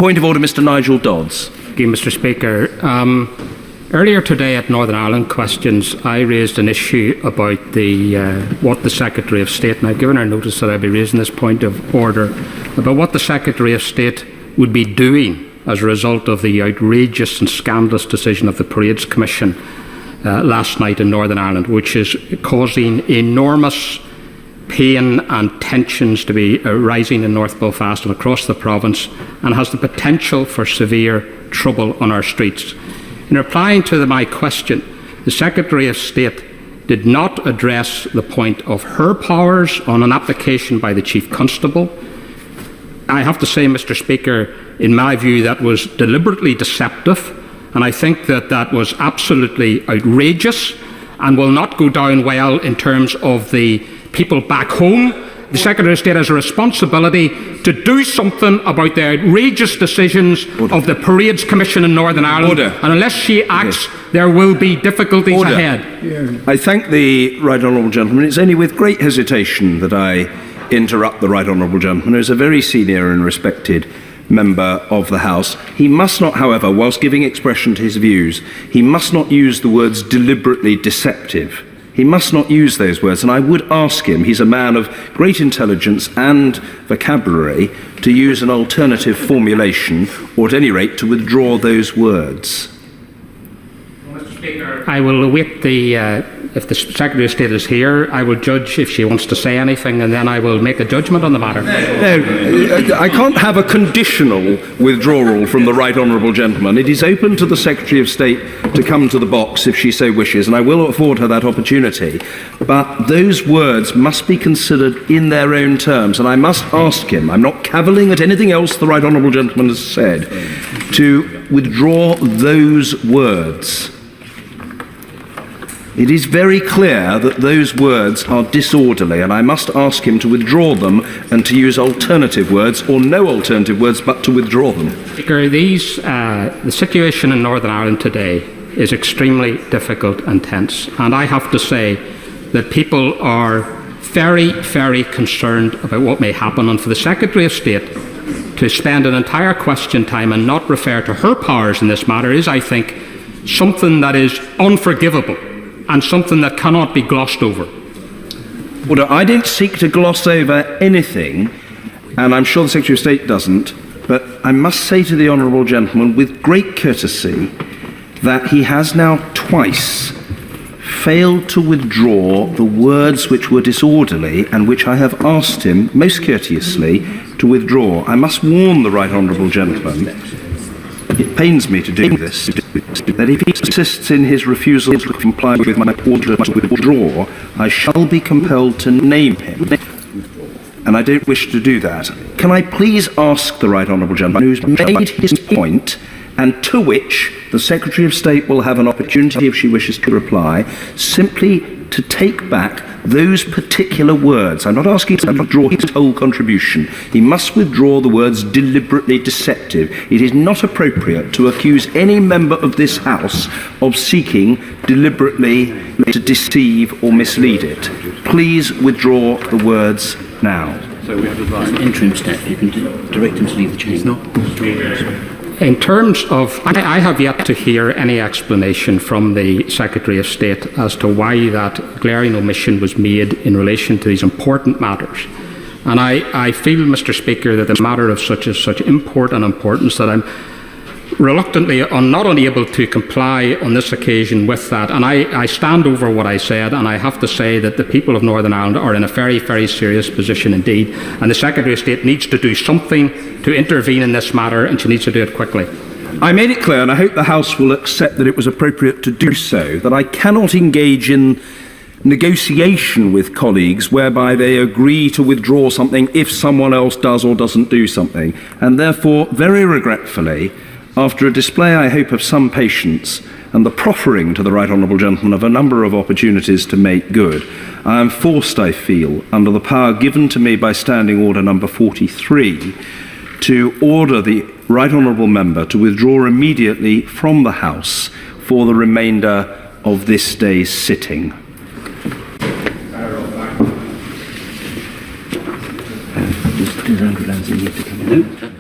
Point of order, Mr. Nigel Dodds. Thank you, Mr. Speaker. Earlier today at Northern Ireland Questions, I raised an issue about what the Secretary of State, and I've given her notice that I'll be raising this point of order, about what the Secretary of State would be doing as a result of the outrageous and scandalous decision of the Parades Commission last night in Northern Ireland, which is causing enormous pain and tensions to be rising in North Belfast and across the province, and has the potential for severe trouble on our streets. In replying to my question, the Secretary of State did not address the point of her powers on an application by the Chief Constable. I have to say, Mr. Speaker, in my view, that was deliberately deceptive, and I think that was absolutely outrageous and will not go down well in terms of the people back home. The Secretary of State has a responsibility to do something about the outrageous decisions of the Parades Commission in Northern Ireland. And unless she acts, there will be difficulties ahead. I thank the Right Honourable Gentleman. It's only with great hesitation that I interrupt the Right Honourable Gentleman, who is a very senior and respected member of the House. He must not, however, whilst giving expression to his views, he must not use the words deliberately deceptive. He must not use those words, and I would ask him, he's a man of great intelligence and vocabulary, to use an alternative formulation, or at any rate to withdraw those words. Mr. Speaker, I will await if the Secretary of State is here, I will judge if she wants to say anything, and then I will make a judgment on the matter. No, I can't have a conditional withdrawal from the Right Honourable Gentleman. It is open to the Secretary of State to come to the box if she so wishes, and I will afford her that opportunity. But those words must be considered in their own terms, and I must ask him, I'm not cavilling at anything else the Right Honourable Gentleman has said, to withdraw those words. It is very clear that those words are disorderly, and I must ask him to withdraw them and to use alternative words, or no alternative words, but to withdraw them. Speaker, the situation in Northern Ireland today is extremely difficult and tense, and I have to say that people are very, very concerned about what may happen, and for the Secretary of State to spend an entire question time and not refer to her powers in this matter is, I think, something that is unforgivable and something that cannot be glossed over. Well, I don't seek to gloss over anything, and I'm sure the Secretary of State doesn't, but I must say to the Honourable Gentleman with great courtesy that he has now twice failed to withdraw the words which were disorderly and which I have asked him most courteously to withdraw. I must warn the Right Honourable Gentleman, it pains me to do this, that if he persists in his refusal to comply with my order to withdraw, I shall be compelled to name him. And I don't wish to do that. Can I please ask the Right Honourable Gentleman, who's made his point, and to which the Secretary of State will have an opportunity, if she wishes to reply, simply to take back those particular words. I'm not asking him to withdraw his whole contribution. He must withdraw the words deliberately deceptive. It is not appropriate to accuse any member of this House of seeking deliberately to deceive or mislead it. Please withdraw the words now. So we have advised an interim step. You can direct him to leave the chamber. In terms of, I have yet to hear any explanation from the Secretary of State as to why that glaring omission was made in relation to these important matters. And I feel, Mr. Speaker, that the matter of such import and importance that I'm reluctantly not unable to comply on this occasion with that. And I stand over what I said, and I have to say that the people of Northern Ireland are in a very, very serious position indeed, and the Secretary of State needs to do something to intervene in this matter, and she needs to do it quickly. I made it clear, and I hope the House will accept that it was appropriate to do so, that I cannot engage in negotiation with colleagues whereby they agree to withdraw something if someone else does or doesn't do something. And therefore, very regretfully, after a display, I hope, of some patience and the proffering to the Right Honourable Gentleman of a number of opportunities to make good, I am forced, I feel, under the power given to me by Standing Order number 43, to order the Right Honourable Member to withdraw immediately from the House for the remainder of this day's sitting. Just put his hand down so you need to come in.